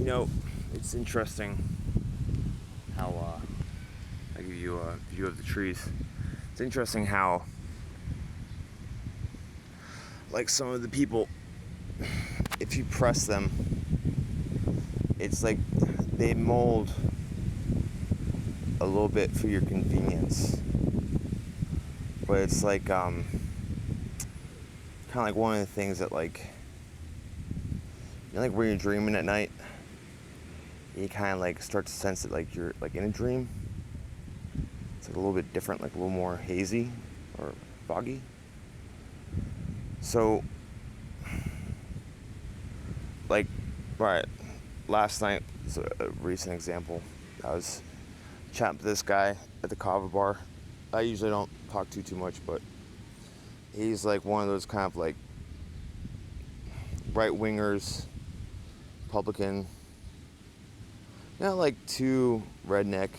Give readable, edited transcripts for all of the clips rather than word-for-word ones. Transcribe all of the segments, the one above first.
You know, it's interesting how, I give you a view of the trees. It's interesting how, like, some of the people, if you press them, it's like they mold a little bit for your convenience. But it's like, kind of like one of the things that, like, you know, like when you're dreaming at night, you kind of like start to sense that like you're like in a dream. It's like a little bit different, like a little more hazy or foggy. So, like, right, last night is a recent example. I was chatting to this guy at the kava bar. I usually don't talk too much, but he's like one of those kind of like right wingers, Republican, not like too redneck,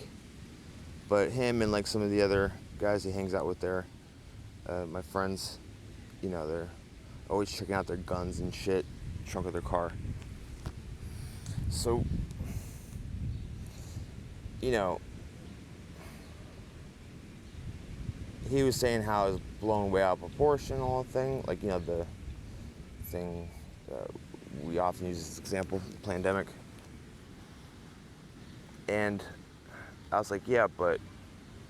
but him and like some of the other guys he hangs out with there, my friends, you know, they're always checking out their guns and shit, trunk of their car. So, you know, he was saying how it was blown way out of proportion, the whole thing. Like, you know, the thing we often use as an example, the pandemic. And I was like, yeah, but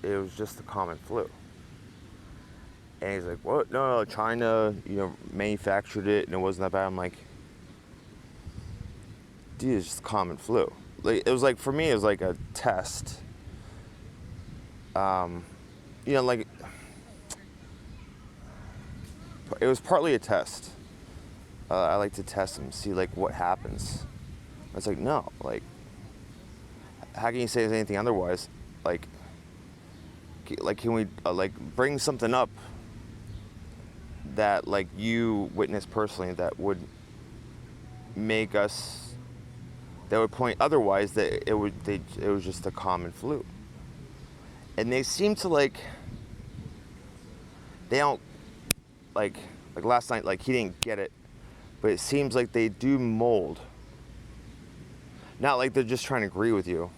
it was just the common flu. And he's like, what? No, China, you know, manufactured it and it wasn't that bad. I'm like, dude, it's just common flu. Like, it was like, for me, it was like a test. You know, like, it was partly a test. I like to test them, see like what happens. I was like, no, like, how can you say there's anything otherwise? Like can we like bring something up that like you witnessed personally that would make us, that would point otherwise that it was just a common flu. And they seem to like, they don't like last night, like he didn't get it, but it seems like they do mold. Not like they're just trying to agree with you,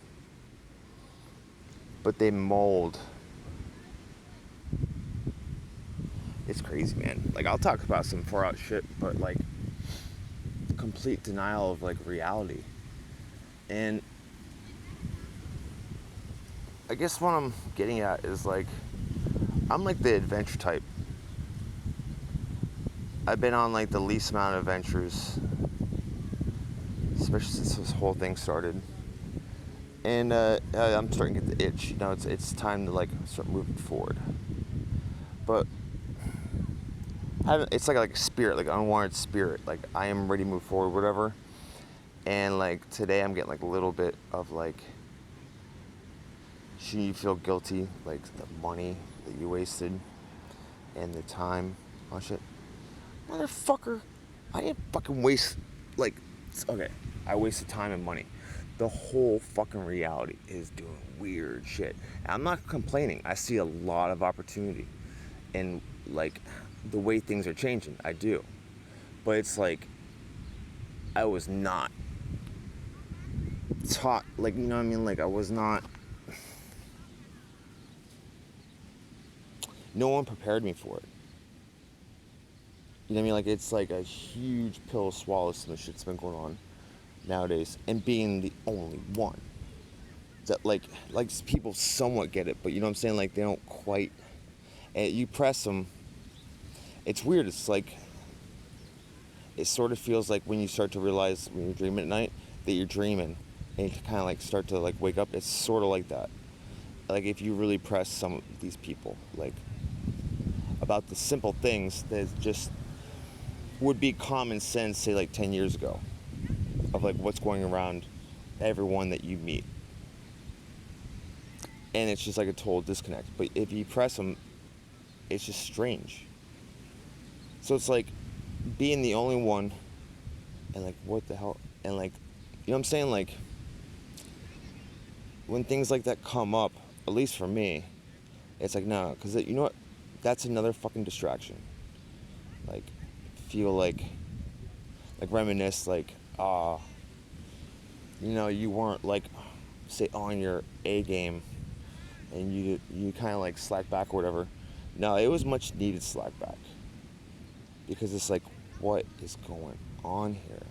but they mold. It's crazy, man. Like, I'll talk about some far out shit, but like complete denial of like reality. And I guess what I'm getting at is like, I'm like the adventure type. I've been on like the least amount of adventures, especially since this whole thing started. And I'm starting to get the itch. You know, it's time to like start moving forward. But it's like a spirit, like an unwanted spirit. Like, I am ready to move forward, whatever. And like today, I'm getting like a little bit of like, should you feel guilty, like the money that you wasted and the time? Oh shit, motherfucker! I didn't fucking waste, like, okay, I wasted time and money. The whole fucking reality is doing weird shit. And I'm not complaining. I see a lot of opportunity and like the way things are changing. I do, but it's like I was not taught, like, you know what I mean? Like, I was not. No one prepared me for it. You know what I mean? Like, it's like a huge pill to swallow, some of the shit's been going on nowadays, and being the only one that like people somewhat get it, but you know what I'm saying? Like, they don't quite. And you press them. It's weird. It's like, it sort of feels like when you start to realize when you're dreaming at night that you're dreaming, and you kind of like start to like wake up. It's sort of like that. Like, if you really press some of these people, like, about the simple things that just would be common sense, say like 10 years ago, of like what's going around everyone that you meet. And it's just like a total disconnect. But if you press them, it's just strange. So it's like being the only one, and like, what the hell? And like, you know what I'm saying? Like, when things like that come up, at least for me, it's like, no, because you know what? That's another fucking distraction. Like, feel like reminisce, like, you weren't like, say, on your A game, and you kind of like slack back or whatever. No, it was much needed slack back, because it's like, what is going on here?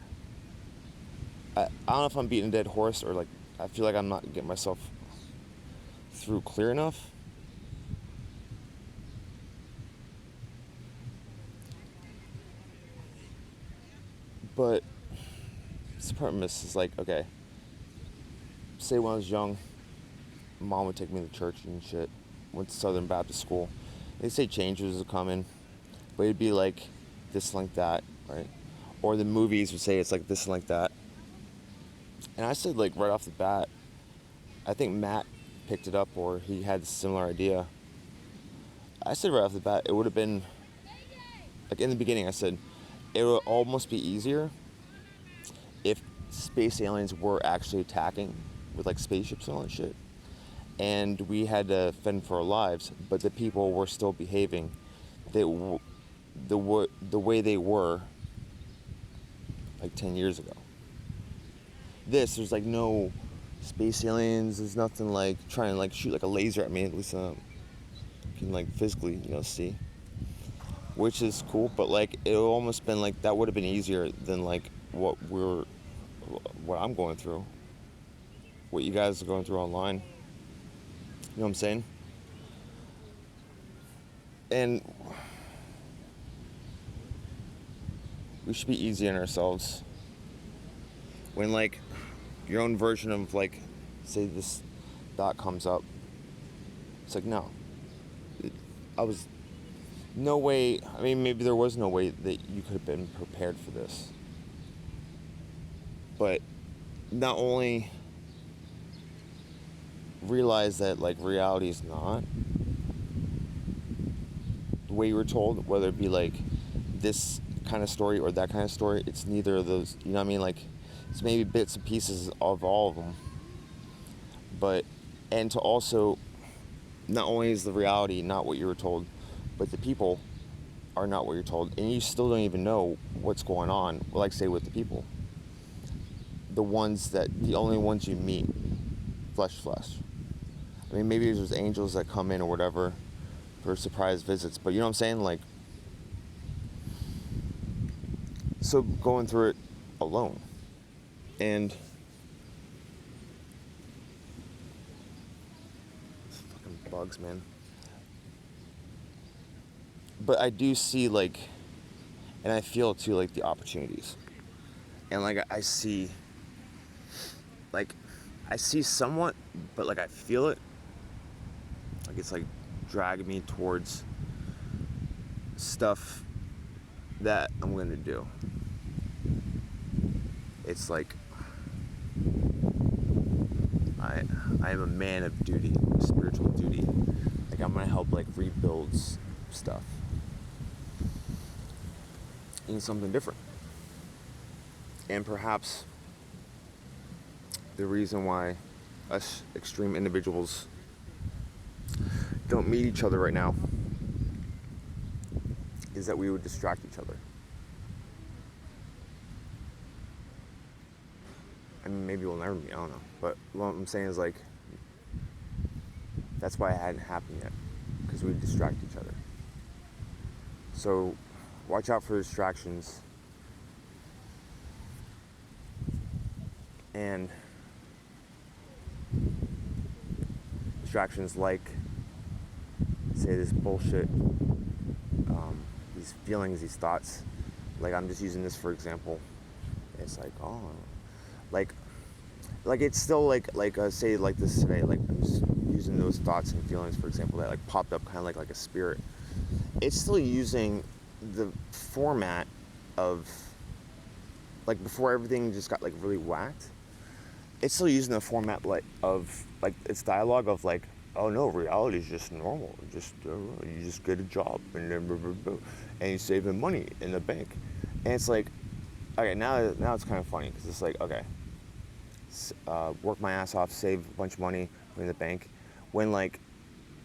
I don't know if I'm beating a dead horse, or like I feel like I'm not getting myself through clear enough. But this premise is like, okay, say when I was young, mom would take me to church and shit. Went to Southern Baptist school. They say changes are coming, but it'd be like this and like that, right? Or the movies would say it's like this and like that. And I said, like, right off the bat, I think Matt picked it up, or he had a similar idea. I said right off the bat, it would have been, like, in the beginning, I said, it would almost be easier if space aliens were actually attacking with, like, spaceships and all that shit. And we had to fend for our lives, but the people were still behaving the way they were, like, 10 years ago. There's like no space aliens. There's nothing like trying to like shoot like a laser at me. At least can like physically, see, which is cool. But like it would almost been like that would have been easier than like what I'm going through, what you guys are going through online. You know what I'm saying? And we should be easy on ourselves when like your own version of like, say this dot comes up. It's like, no, I was no way. I mean, maybe there was no way that you could have been prepared for this. But not only realize that like reality is not the way you were told, whether it be like this kind of story or that kind of story. It's neither of those. You know what I mean? Like it's maybe bits and pieces of all of them. But and to also, not only is the reality not what you were told, but the people are not what you're told, and you still don't even know what's going on. Like say with the people, the only ones you meet, flesh. I mean, maybe there's angels that come in or whatever for surprise visits, but you know what I'm saying? Like, so going through it alone, and fucking bugs, man. But I do see like, and I feel too like the opportunities, and like I see somewhat, but like I feel it, like it's like dragging me towards stuff that I'm gonna do. It's like I am a man of duty, spiritual duty. Like I'm gonna help like rebuild stuff in something different. And perhaps the reason why us extreme individuals don't meet each other right now is that we would distract each other. I mean, maybe we'll never meet, I don't know. But what I'm saying is like, that's why it hadn't happened yet, because we would distract each other. So watch out for distractions. And distractions like, say, this bullshit, these feelings, these thoughts. Like I'm just using this for example. It's like, oh, like it's still like say like this today. Like I'm just using those thoughts and feelings for example that like popped up kind of like a spirit. It's still using the format of like before everything just got like really whacked. It's still using the format like of like its dialogue of like, oh no, reality is just normal. Just you just get a job and then and you're saving money in the bank, and it's like, okay, now it's kind of funny because it's like, okay, work my ass off, save a bunch of money in the bank, when like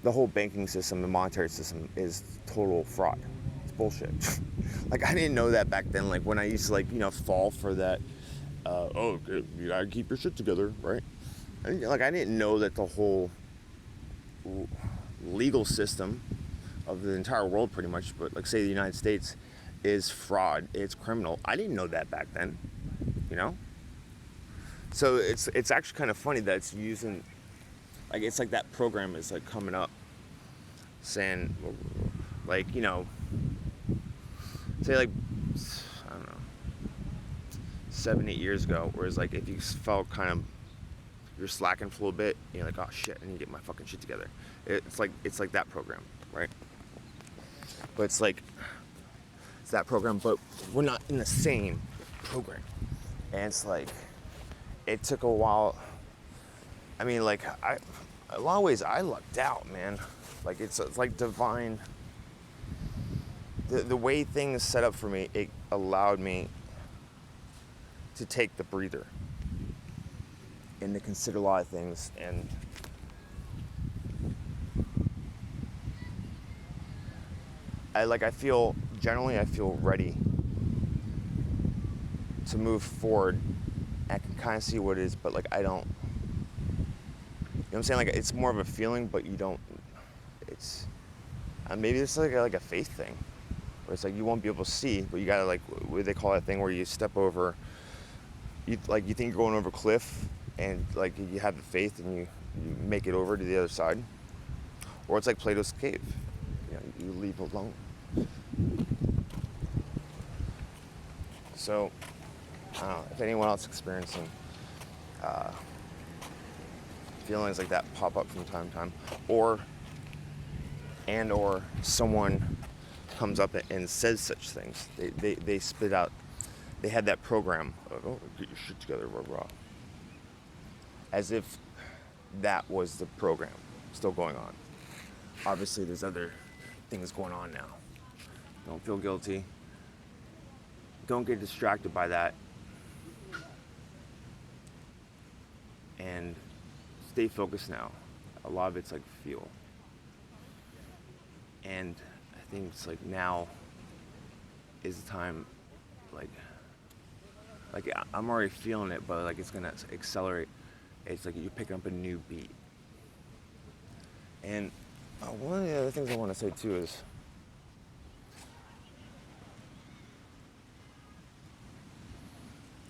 the whole banking system, the monetary system is total fraud. It's bullshit. Like I didn't know that back then. Like when I used to like fall for that oh, you gotta keep your shit together, right? I didn't know that the whole legal system of the entire world, pretty much, but like say the United States, is fraud. It's criminal. I didn't know that back then, you know. So it's actually kind of funny that it's using, like it's like that program is like coming up, saying, like say like I don't know, 7-8 years ago, whereas like if you felt kind of you're slacking for a little bit, you're like, oh shit, I need to get my fucking shit together. It's like that program, right? But it's that program, but we're not in the same program. And it's like it took a while. I mean, like a lot of ways I lucked out, man. Like it's like divine. The way things set up for me, it allowed me to take the breather and to consider a lot of things. And I feel ready to move forward. I can kind of see what it is, but like I don't. You know what I'm saying? Like it's more of a feeling, but you don't. It's maybe it's like a faith thing, where it's like you won't be able to see, but you gotta like what do they call that thing where you step over. You think you're going over a cliff, and like you have the faith and you make it over to the other side, or it's like Plato's cave. You leave alone. So I don't know if anyone else experiencing feelings like that pop up from time to time, or someone comes up and says such things. They spit out. They had that program of, oh, get your shit together, blah, blah, as if that was the program still going on. Obviously, there's other things going on now. Don't feel guilty. Don't get distracted by that. And stay focused now. A lot of it's like feel. And I think it's like now is the time, like I'm already feeling it, but like it's gonna accelerate. It's like you're picking up a new beat. And one of the other things I want to say too is,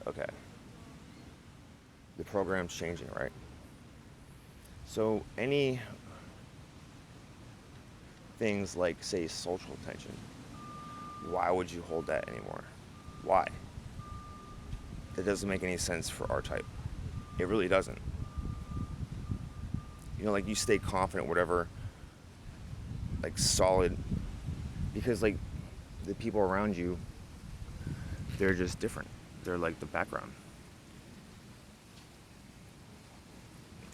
okay, the program's changing, right? So any things like, say, social tension, why would you hold that anymore? Why? That doesn't make any sense for our type. It really doesn't. Like you stay confident, whatever, like solid, because like the people around you, they're just different. They're like the background.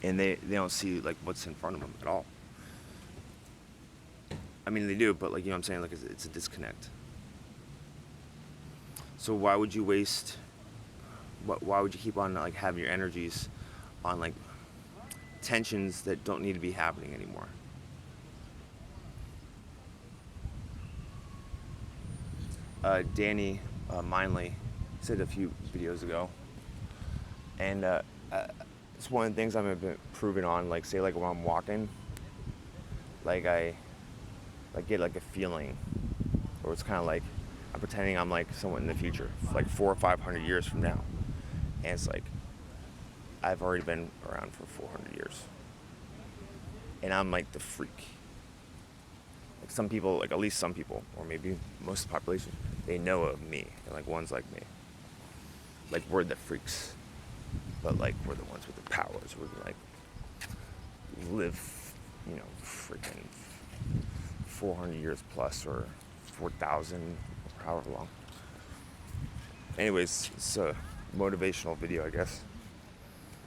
And they don't see like what's in front of them at all. I mean, they do, but like, what I'm saying? Like it's a disconnect. So why would you waste, why would you keep on like having your energies on like tensions that don't need to be happening anymore? Danny Mindley said a few videos ago, and it's one of the things I've been proving on. Like say like when I'm walking, like I get like a feeling, or it's kind of like I'm pretending I'm like someone in the future, like 400 or 500 years from now, and it's like I've already been around for 400 years, and I'm like the freak. Like some people, like at least some people, or maybe most of the population, they know of me. They're like ones like me. Like we're the freaks, but like we're the ones with the powers. We're like live, freaking 400 years plus, or 4,000, or however long. Anyways, it's a motivational video, I guess.